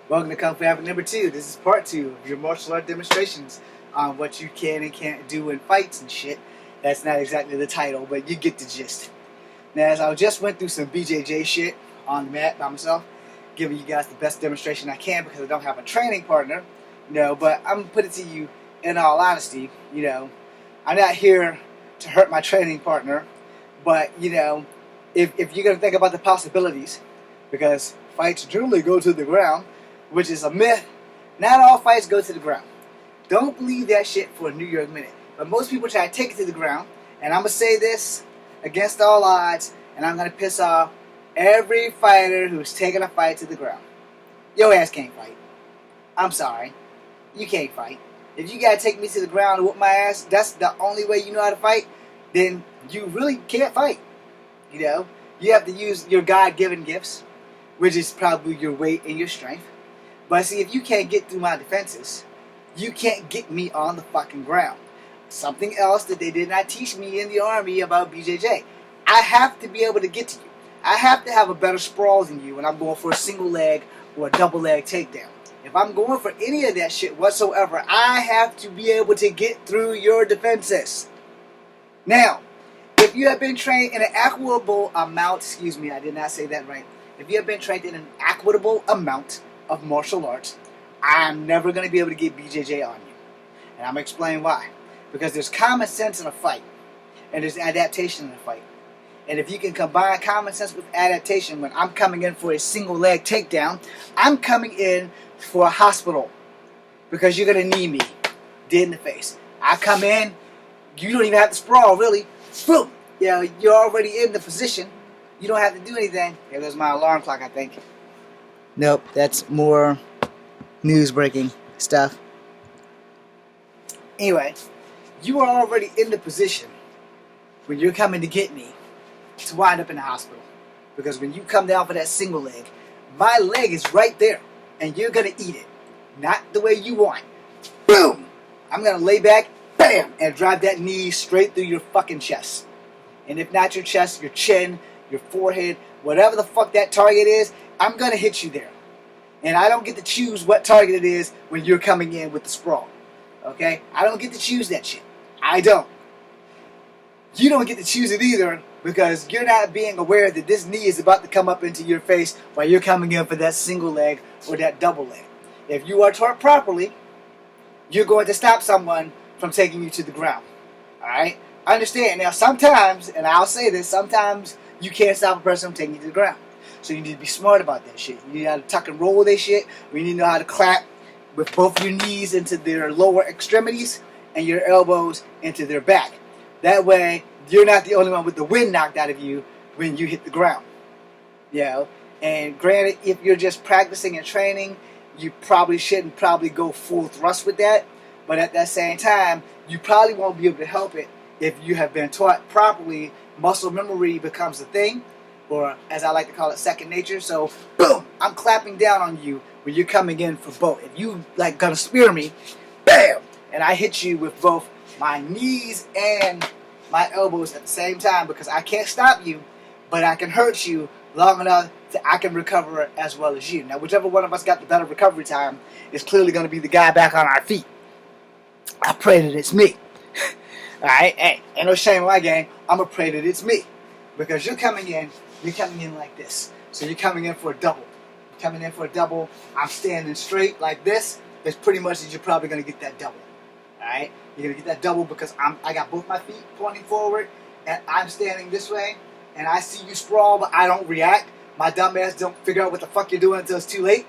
Welcome to Kung Fu Habit number 2. This is part 2 of your martial art demonstrations on what you can and can't do in fights and shit. That's not exactly the title, but you get the gist. Now, as I just went through some BJJ shit on the mat by myself, giving you guys the best demonstration I can because I don't have a training partner, but I'm going to put it to you in all honesty, I'm not here to hurt my training partner, but, if you're going to think about the possibilities, because fights generally go to the ground, which is a myth. Not all fights go to the ground. Don't believe that shit for a New York minute. But most people try to take it to the ground, and I'm going to say this against all odds, and I'm going to piss off every fighter who's taking a fight to the ground. Your ass can't fight. I'm sorry. You can't fight. If you got to take me to the ground and whoop my ass, that's the only way you know how to fight, then you really can't fight. You have to use your God-given gifts, which is probably your weight and your strength. But see, if you can't get through my defenses, you can't get me on the fucking ground. Something else that they did not teach me in the Army about BJJ. I have to be able to get to you. I have to have a better sprawl than you when I'm going for a single leg or a double leg takedown. If I'm going for any of that shit whatsoever, I have to be able to get through your defenses. Now, if you have been trained in an equitable amount, I did not say that right. If you have been trained in an equitable amount of martial arts, I'm never going to be able to get BJJ on you. And I'm going to explain why. Because there's common sense in a fight, and there's adaptation in a fight. And if you can combine common sense with adaptation, when I'm coming in for a single leg takedown, I'm coming in for a hospital. Because you're going to need me dead in the face. I come in, you don't even have to sprawl, really. Boom! You're already in the position. You don't have to do anything. There goes my alarm clock, I think. Nope, that's more news breaking stuff. Anyway, you are already in the position when you're coming to get me to wind up in the hospital. Because when you come down for that single leg, my leg is right there. And you're going to eat it. Not the way you want. Boom! I'm going to lay back, bam! And drive that knee straight through your fucking chest. And if not your chest, your chin, your forehead, whatever the fuck that target is, I'm going to hit you there. And I don't get to choose what target it is when you're coming in with the sprawl. Okay? I don't get to choose that shit. I don't. You don't get to choose it either because you're not being aware that this knee is about to come up into your face while you're coming in for that single leg or that double leg. If you are taught properly, you're going to stop someone from taking you to the ground. Alright? Understand. Now sometimes, and I'll say this, sometimes you can't stop a person from taking you to the ground. So you need to be smart about that shit. You need how to tuck and roll that shit. You need to know how to clap with both your knees into their lower extremities and your elbows into their back. That way, you're not the only one with the wind knocked out of you when you hit the ground. And granted, if you're just practicing and training, you probably shouldn't go full thrust with that. But at that same time, you probably won't be able to help it if you have been taught properly. Muscle memory becomes a thing. Or, as I like to call it, second nature. So, boom, I'm clapping down on you when you're coming in for both. If you, gonna spear me, bam, and I hit you with both my knees and my elbows at the same time because I can't stop you, but I can hurt you long enough that I can recover as well as you. Now, whichever one of us got the better recovery time is clearly going to be the guy back on our feet. I pray that it's me. Alright? Hey, ain't no shame in my game. I'm going to pray that it's me. Because you're coming in like this. So you're coming in for a double. I'm standing straight like this. It's pretty much that you're probably going to get that double. Alright? You're going to get that double because I got both my feet pointing forward and I'm standing this way and I see you sprawl but I don't react. My dumb ass don't figure out what the fuck you're doing until it's too late.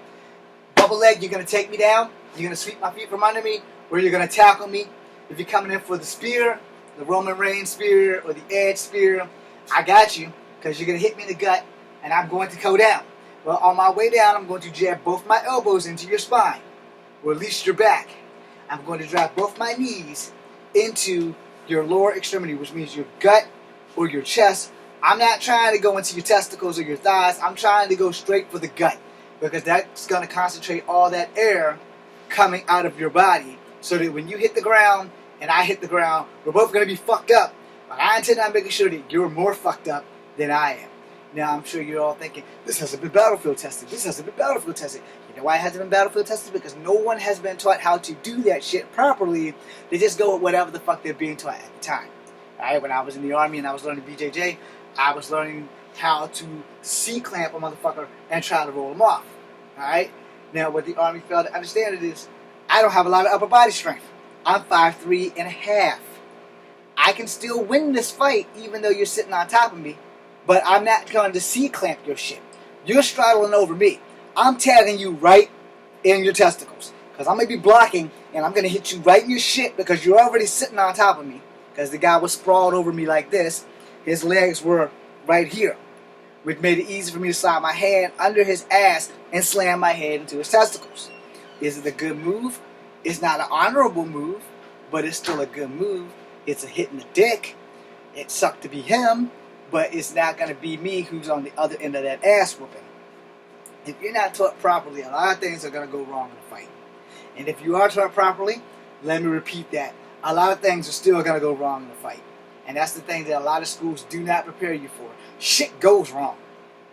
Double leg, you're going to take me down. You're going to sweep my feet from under me or you're going to tackle me. If you're coming in for the spear, the Roman Reigns spear or the Edge spear, I got you because you're going to hit me in the gut and I'm going to go down. Well, on my way down, I'm going to jab both my elbows into your spine or at least your back. I'm going to drive both my knees into your lower extremity, which means your gut or your chest. I'm not trying to go into your testicles or your thighs. I'm trying to go straight for the gut because that's going to concentrate all that air coming out of your body so that when you hit the ground and I hit the ground, we're both going to be fucked up. But I intend on making sure that you're more fucked up than I am. Now, I'm sure you're all thinking, this hasn't been battlefield tested. This hasn't been battlefield tested. You know why it hasn't been battlefield tested? Because no one has been taught how to do that shit properly. They just go with whatever the fuck they're being taught at the time. Alright, when I was in the Army and I was learning BJJ, I was learning how to C-clamp a motherfucker and try to roll him off. Alright? Now, what the Army failed to understand is, I don't have a lot of upper body strength. I'm 5'3" and a half. I can still win this fight even though you're sitting on top of me. But I'm not going to C-clamp your shit. You're straddling over me. I'm tagging you right in your testicles. Because I'm going to be blocking, and I'm going to hit you right in your shit because you're already sitting on top of me. Because the guy was sprawled over me like this. His legs were right here. Which made it easy for me to slide my hand under his ass and slam my head into his testicles. Is it a good move? It's not an honorable move, but it's still a good move. It's a hit in the dick. It sucked to be him. But it's not going to be me who's on the other end of that ass whooping. If you're not taught properly, a lot of things are going to go wrong in a fight. And if you are taught properly, let me repeat that. A lot of things are still going to go wrong in a fight. And that's the thing that a lot of schools do not prepare you for. Shit goes wrong.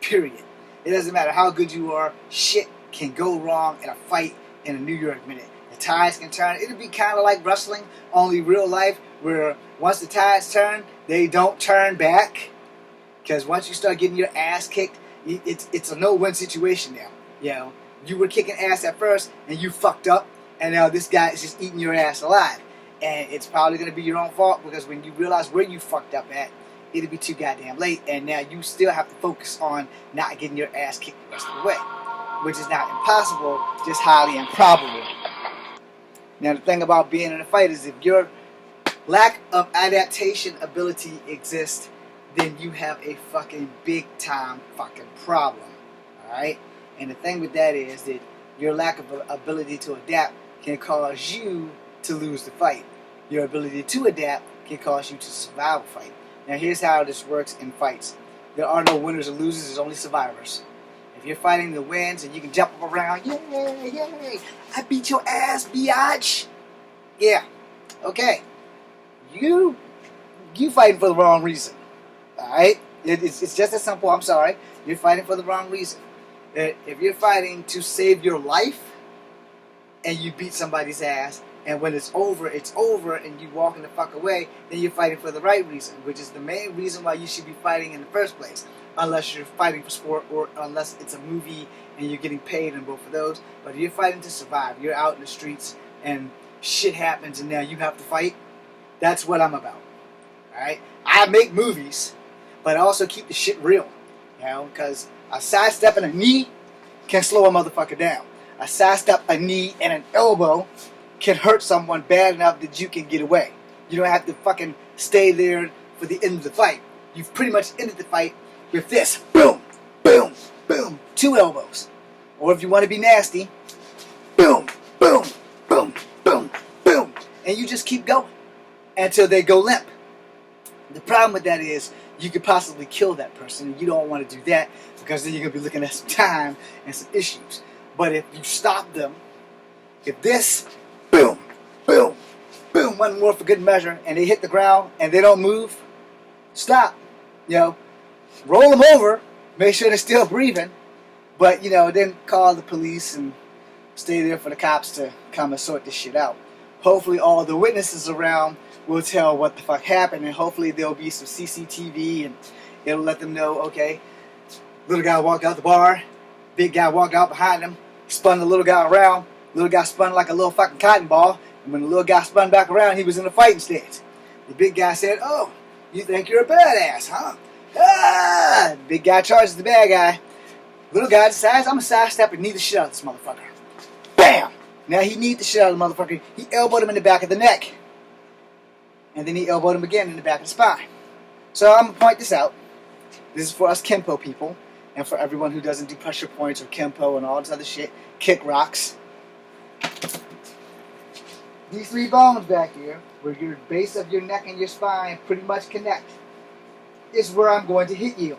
Period. It doesn't matter how good you are. Shit can go wrong in a fight in a New York minute. The tides can turn. It'll be kind of like wrestling, only real life, where once the tides turn, they don't turn back. Because once you start getting your ass kicked, it's a no-win situation now. You know, you were kicking ass at first, and you fucked up, and now this guy is just eating your ass alive. And it's probably going to be your own fault, because when you realize where you fucked up at, it'll be too goddamn late, and now you still have to focus on not getting your ass kicked the rest of the way. Which is not impossible, just highly improbable. Now, the thing about being in a fight is if your lack of adaptation ability exists, then you have a fucking big time fucking problem. Alright? And the thing with that is that your lack of ability to adapt can cause you to lose the fight. Your ability to adapt can cause you to survive a fight. Now here's how this works in fights. There are no winners or losers, there's only survivors. If you're fighting the wins and you can jump up around, yay, yay, I beat your ass, biatch. Yeah, okay. You fighting for the wrong reason. Alright? It's just as simple, I'm sorry. You're fighting for the wrong reason. If you're fighting to save your life and you beat somebody's ass, and when it's over, and you walking the fuck away, then you're fighting for the right reason, which is the main reason why you should be fighting in the first place. Unless you're fighting for sport, or unless it's a movie and you're getting paid in both of those. But if you're fighting to survive, you're out in the streets and shit happens and now you have to fight, that's what I'm about. Alright? I make movies, but I also keep the shit real. You know, because a sidestep and a knee can slow a motherfucker down. A sidestep, a knee, and an elbow can hurt someone bad enough that you can get away. You don't have to fucking stay there for the end of the fight. You've pretty much ended the fight with this. Boom, boom, boom. 2 elbows. Or if you want to be nasty, boom, boom, boom, boom, boom. And you just keep going until they go limp. The problem with that is you could possibly kill that person, and you don't want to do that because then you're going to be looking at some time and some issues. But if you stop them, if this, boom, boom, boom, one more for good measure, and they hit the ground and they don't move, stop. You know, roll them over, make sure they're still breathing, but, you know, then call the police and stay there for the cops to come and sort this shit out. Hopefully all the witnesses around will tell what the fuck happened, and hopefully there'll be some CCTV and it'll let them know, okay, little guy walked out the bar, big guy walked out behind him, spun the little guy around, little guy spun like a little fucking cotton ball, and when the little guy spun back around, he was in a fighting stance. The big guy said, oh, you think you're a badass, huh? Ah! The big guy charges the bad guy. Little guy decides, I'm going to sidestep and knee the shit out of this motherfucker. Bam! Now he kneed the shit out of the motherfucker. He elbowed him in the back of the neck. And then he elbowed him again in the back of the spine. So I'm going to point this out. This is for us Kenpo people. And for everyone who doesn't do pressure points or Kenpo and all this other shit. Kick rocks. These 3 bones back here, where your base of your neck and your spine pretty much connect, is where I'm going to hit you.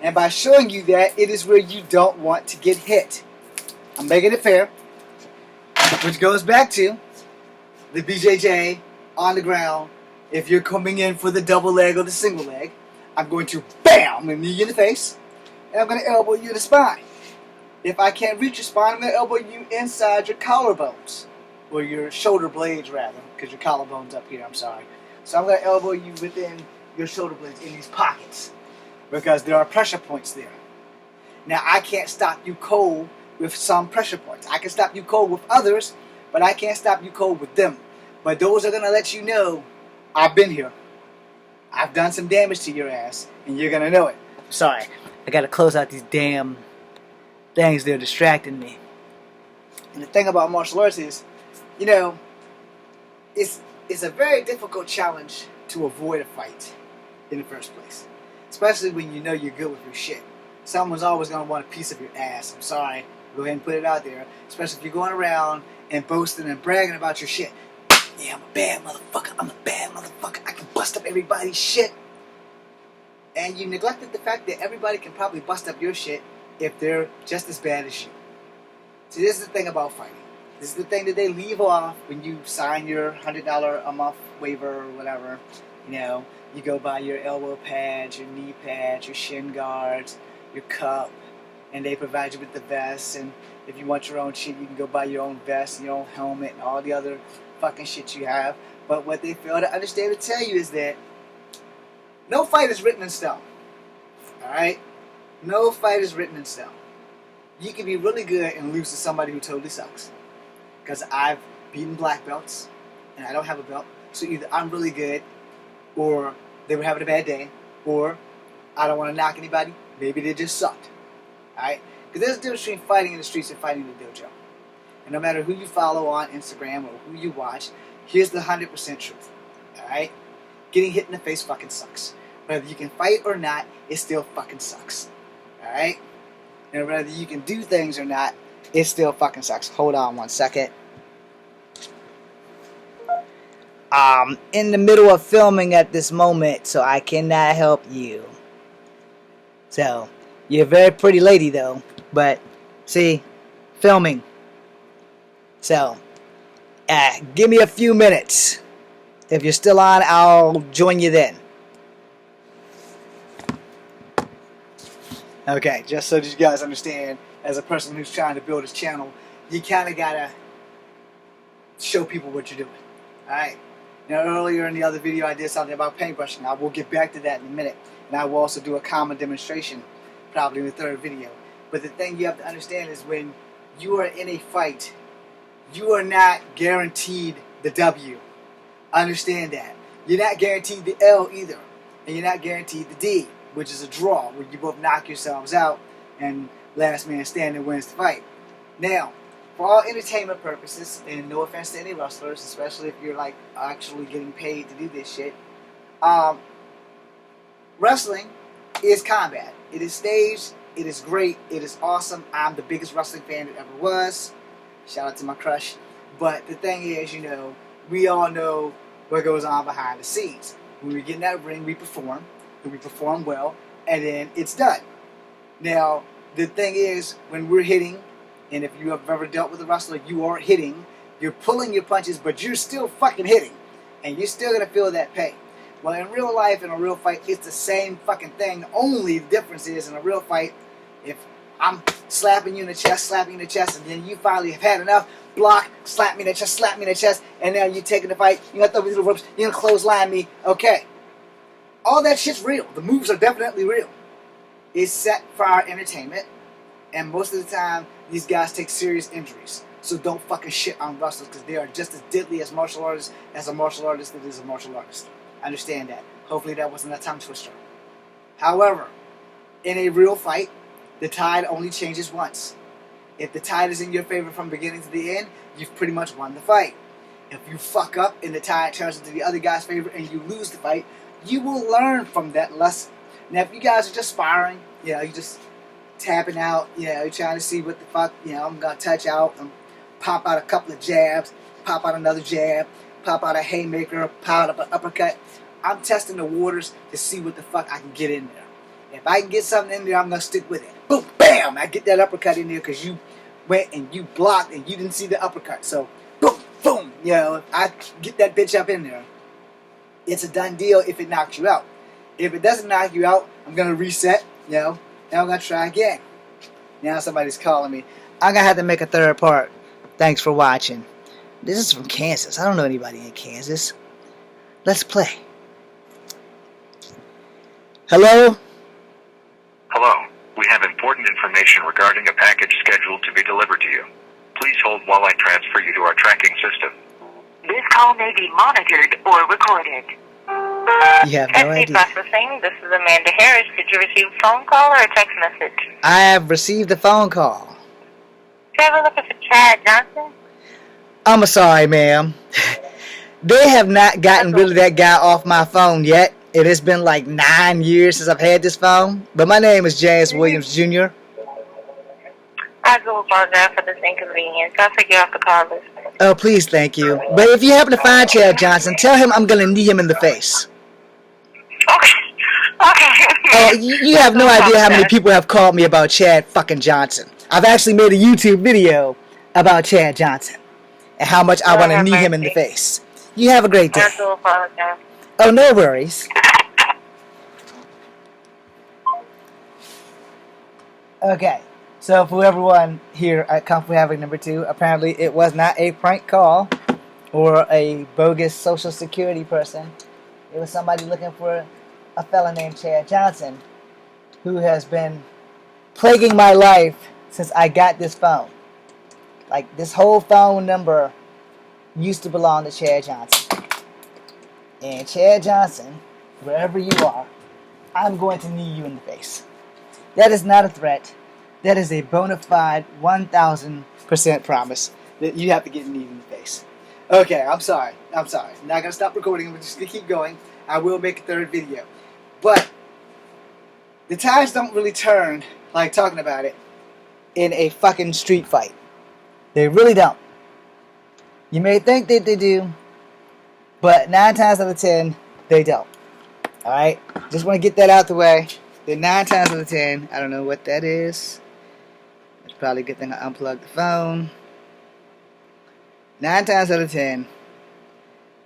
And by showing you that, it is where you don't want to get hit. I'm making it fair. Which goes back to the BJJ on the ground. If you're coming in for the double leg or the single leg, I'm going to BAM! I'm going to knee you in the face, and I'm going to elbow you in the spine. If I can't reach your spine, I'm going to elbow you inside your collarbones. Or your shoulder blades, rather, because your collarbone's up here, I'm sorry. So I'm going to elbow you within your shoulder blades in these pockets, because there are pressure points there. Now, I can't stop you cold with some pressure points. I can stop you cold with others, but I can't stop you cold with them. But those are going to let you know, I've been here. I've done some damage to your ass, and you're going to know it. Sorry, I got to close out these damn things. They're distracting me. And the thing about martial arts is, you know, it's a very difficult challenge to avoid a fight in the first place. Especially when you know you're good with your shit. Someone's always going to want a piece of your ass. I'm sorry. Go ahead and put it out there. Especially if you're going around and boasting and bragging about your shit. Yeah, I'm a bad motherfucker. I'm a bad motherfucker. I can bust up everybody's shit. And you neglected the fact that everybody can probably bust up your shit if they're just as bad as you. See, this is the thing about fighting. This is the thing that they leave off when you sign your $100 a month waiver or whatever. You know, you go buy your elbow pads, your knee pads, your shin guards, your cup, and they provide you with the vest. And if you want your own shit, you can go buy your own vest and your own helmet and all the other fucking shit you have. But what they fail to understand to tell you is that no fight is written in stone. Alright? No fight is written in stone. You can be really good and lose to somebody who totally sucks. Because I've beaten black belts, and I don't have a belt. So either I'm really good, or they were having a bad day, or I don't want to knock anybody. Maybe they just sucked. Alright? Because there's a difference between fighting in the streets and fighting in the dojo. And no matter who you follow on Instagram or who you watch, here's the 100% truth. Alright? Getting hit in the face fucking sucks. Whether you can fight or not, it still fucking sucks. Alright? And whether you can do things or not, it still fucking sucks. Hold on one second. I'm in the middle of filming at this moment, so I cannot help you. So, you're a very pretty lady though, but, see, filming. So, give me a few minutes. If you're still on, I'll join you then. Okay, just so that you guys understand, as a person who's trying to build his channel, you kind of gotta show people what you're doing. Alright? Now, earlier in the other video, I did something about paintbrushing. I will get back to that in a minute. And I will also do a common demonstration, probably in the third video. But the thing you have to understand is when you are in a fight, you are not guaranteed the W. Understand that. You're not guaranteed the L either. And you're not guaranteed the D, which is a draw, where you both knock yourselves out and last man standing wins the fight. Now, for all entertainment purposes, and no offense to any wrestlers, especially if you're like actually getting paid to do this shit, wrestling is combat. It is staged. It is great. It is awesome. I'm the biggest wrestling fan that ever was. Shout out to my crush. But the thing is, you know, we all know what goes on behind the scenes. When we get in that ring, we perform. And we perform well. And then it's done. Now, the thing is, when we're hitting, and if you have ever dealt with a wrestler, you are hitting, you're pulling your punches, but you're still fucking hitting. And you're still going to feel that pain. Well, in real life, in a real fight, it's the same fucking thing. Only the difference is, in a real fight, if I'm slapping you in the chest, and then you finally have had enough, block, slap me in the chest, and now you're taking the fight, you're going to throw me to the ropes, you're going to clothesline me, okay. All that shit's real. The moves are definitely real. It's set for our entertainment, and most of the time, these guys take serious injuries. So don't fucking shit on wrestlers, because they are just as deadly as martial artists as a martial artist that is a martial artist. Understand that. Hopefully that wasn't a tongue twister. However, in a real fight, the tide only changes once. If the tide is in your favor from beginning to the end, you've pretty much won the fight. If you fuck up and the tide turns into the other guy's favor and you lose the fight, you will learn from that lesson. Now, if you guys are just sparring, you know, you just tapping out, you know, you're trying to see what the fuck, you know, I'm going to touch out and pop out a couple of jabs, pop out another jab, pop out a haymaker, pop out an uppercut. I'm testing the waters to see what the fuck I can get in there. If I can get something in there, I'm going to stick with it. Boom, bam, I get that uppercut in there because you went and you blocked and you didn't see the uppercut. So, boom, boom, you know, I get that bitch up in there. It's a done deal if it knocks you out. If it doesn't knock you out, I'm gonna reset, and I'm gonna try again. Now somebody's calling me. I'm gonna have to make a third part. Thanks for watching. This is from Kansas. I don't know anybody in Kansas. Let's play. Hello? Hello. We have important information regarding a package scheduled to be delivered to you. Please hold while I transfer you to our tracking system. This call may be monitored or recorded. You have no idea. Processing. This is Amanda Harris. Did you receive a phone call or a text message? I have received a phone call. You ever looking for Chad Johnson? I'm sorry, ma'am. They have not gotten rid of that guy off my phone yet. It has been like 9 years since I've had this phone. But my name is James Williams Jr. I do apologize for this inconvenience. I'll take you off the call list. Oh, please, thank you. But if you happen to find Chad Johnson, tell him I'm going to knee him in the face. Okay. Oh, you have no idea how many people have called me about Chad fucking Johnson. I've actually made a YouTube video about Chad Johnson and how much I want to knee him in the face. You have a great day. I do apologize. Oh, no worries. Okay, so for everyone here at Kung Fu Havoc number 2, apparently it was not a prank call or a bogus social security person. It was somebody looking for a fella named Chad Johnson who has been plaguing my life since I got this phone. Like, this whole phone number used to belong to Chad Johnson. And Chad Johnson, wherever you are, I'm going to knee you in the face. That is not a threat. That is a bona fide 1,000% promise that you have to get kneed in the face. Okay, I'm sorry. I'm not going to stop recording. I'm just going to keep going. I will make a third video. But the tides don't really turn, like talking about it, in a fucking street fight. They really don't. You may think that they do, but 9 times out of 10, they don't. Alright? Just want to get that out the way. That 9 times out of 10, I don't know what that is. It's probably a good thing I unplugged the phone. 9 times out of 10,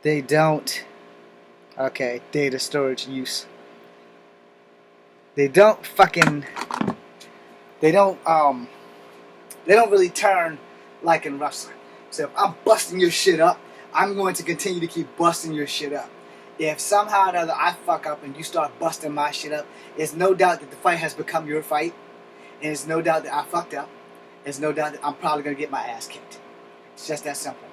they don't. Okay, data storage use. They don't really turn like in wrestling. So if I'm busting your shit up, I'm going to continue to keep busting your shit up. If somehow or another I fuck up and you start busting my shit up, it's no doubt that the fight has become your fight. And it's no doubt that I fucked up. It's no doubt that I'm probably going to get my ass kicked. It's just that simple.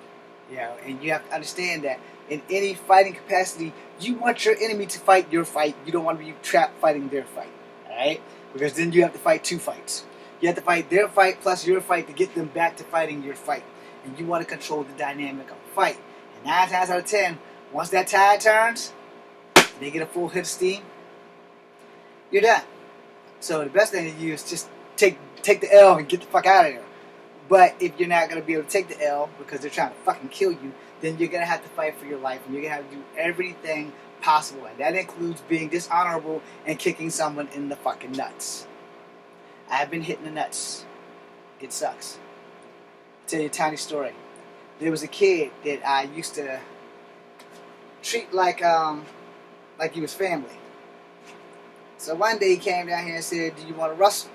And you have to understand that in any fighting capacity, you want your enemy to fight your fight. You don't want to be trapped fighting their fight. Alright? Because then you have to fight 2 fights. You have to fight their fight plus your fight to get them back to fighting your fight. And you want to control the dynamic of the fight. And 9 times out of 10, once that tide turns, they get a full hit of steam, you're done. So the best thing to do is just take the L and get the fuck out of there. But if you're not going to be able to take the L because they're trying to fucking kill you, then you're going to have to fight for your life. And you're going to have to do everything possible. And that includes being dishonorable and kicking someone in the fucking nuts. I've been hitting the nuts. It sucks. I'll tell you a tiny story. There was a kid that I used to treat like he was family. So one day he came down here and said, "Do you want to wrestle?"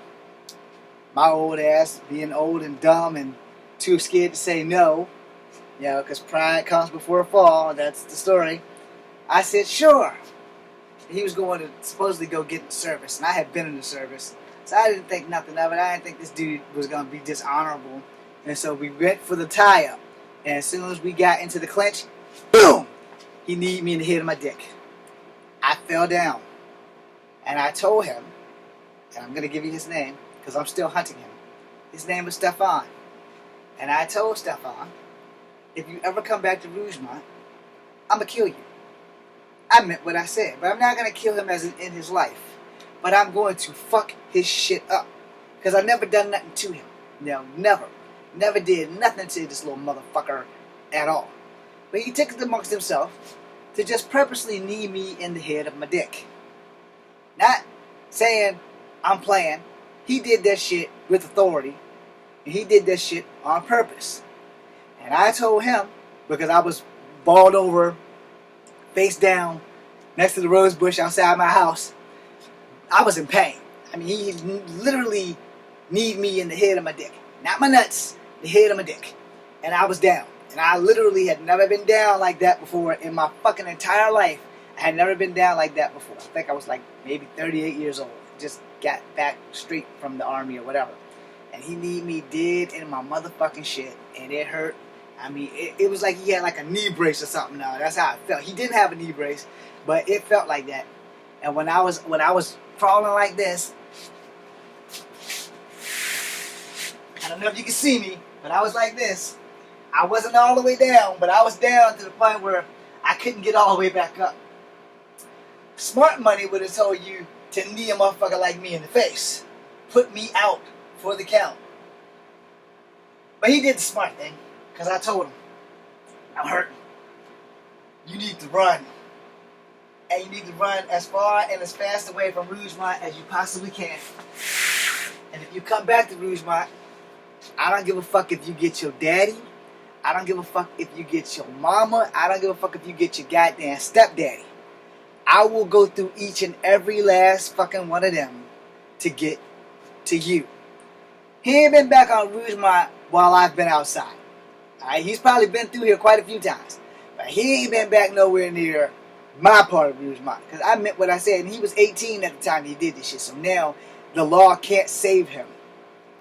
My old ass, being old and dumb and too scared to say no, because pride comes before a fall. That's the story. I said, "Sure." He was going to supposedly go get in the service, and I had been in the service, so I didn't think nothing of it. I didn't think this dude was going to be dishonorable, and so we went for the tie-up. And as soon as we got into the clinch, boom! He kneed me in the head of my dick. I fell down. And I told him, and I'm going to give you his name, because I'm still hunting him. His name was Stefan. And I told Stefan, if you ever come back to Rougemont, I'm going to kill you. I meant what I said. But I'm not going to kill him as in his life. But I'm going to fuck his shit up. Because I never done nothing to him. No, never. Never did nothing to this little motherfucker at all. But he took it amongst himself to just purposely knee me in the head of my dick. Not saying I'm playing. He did that shit with authority. And he did that shit on purpose. And I told him, because I was balled over, face down, next to the rose bush outside my house. I was in pain. I mean, he literally kneed me in the head of my dick. Not my nuts, the head of my dick. And I was down. And I literally had never been down like that before in my fucking entire life. I had never been down like that before. I think I was like maybe 38 years old. Just got back straight from the army or whatever. And he kneed me dead in my motherfucking shit. And it hurt. I mean, it was like he had like a knee brace or something now. That's how it felt. He didn't have a knee brace, but it felt like that. And when I was crawling like this, I don't know if you can see me, but I was like this. I wasn't all the way down, but I was down to the point where I couldn't get all the way back up. Smart money would have told you to knee a motherfucker like me in the face. Put me out for the count. But he did the smart thing, because I told him, I'm hurting. You need to run. And you need to run as far and as fast away from Rougemont as you possibly can. And if you come back to Rougemont, I don't give a fuck if you get your daddy. I don't give a fuck if you get your mama. I don't give a fuck if you get your goddamn stepdaddy. I will go through each and every last fucking one of them to get to you. He ain't been back on Rougemont while I've been outside. Alright, he's probably been through here quite a few times. But he ain't been back nowhere near my part of Rougemont. Because I meant what I said. And he was 18 at the time he did this shit. So now the law can't save him.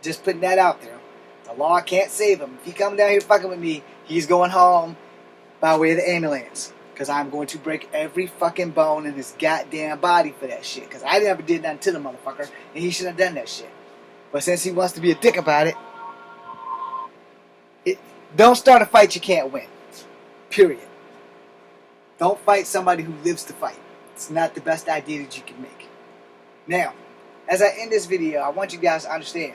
Just putting that out there. The law can't save him. If he comes down here fucking with me, he's going home by way of the ambulance. Because I'm going to break every fucking bone in his goddamn body for that shit. Because I never did nothing to the motherfucker. And he shouldn't have done that shit. But since he wants to be a dick about it, don't start a fight you can't win. Period. Don't fight somebody who lives to fight. It's not the best idea that you can make. Now, as I end this video, I want you guys to understand.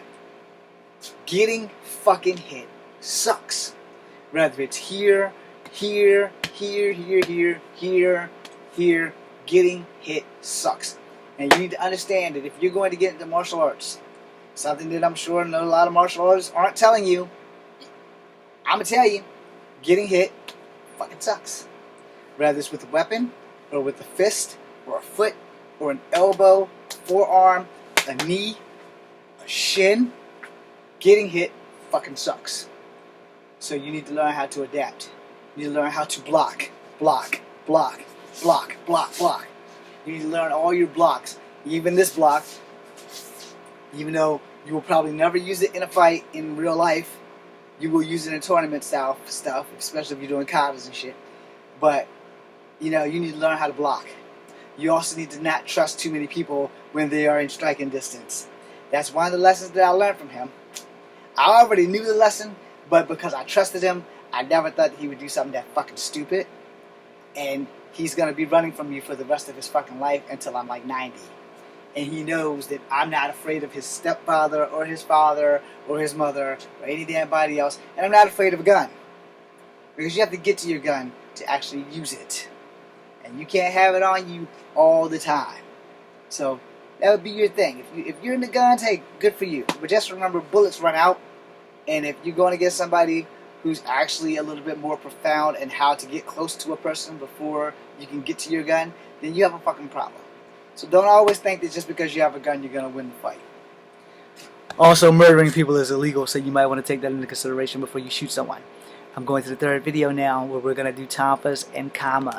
Getting fucking hit sucks. Whether it's here, here, getting hit sucks. And you need to understand that if you're going to get into martial arts, something that I'm sure a lot of martial artists aren't telling you, I'm going to tell you, getting hit fucking sucks. Whether it's with a weapon, or with a fist, or a foot, or an elbow, forearm, a knee, a shin, getting hit fucking sucks. So you need to learn how to adapt. You need to learn how to block. You need to learn all your blocks. Even this block, even though you will probably never use it in a fight in real life, you will use it in tournament style stuff, especially if you're doing katas and shit. But, you know, you need to learn how to block. You also need to not trust too many people when they are in striking distance. That's one of the lessons that I learned from him. I already knew the lesson, but because I trusted him, I never thought that he would do something that fucking stupid. And he's going to be running from you for the rest of his fucking life until I'm like 90. And he knows that I'm not afraid of his stepfather or his father or his mother or any damn body else. And I'm not afraid of a gun. Because you have to get to your gun to actually use it. And you can't have it on you all the time. So that would be your thing. If you're into guns, hey, good for you. But just remember, bullets run out. And if you're going to get somebody who's actually a little bit more profound in how to get close to a person before you can get to your gun, then you have a fucking problem. So don't always think that just because you have a gun, you're going to win the fight. Also, murdering people is illegal, so you might want to take that into consideration before you shoot someone. I'm going to the third video now where we're going to do Tapas and Kama.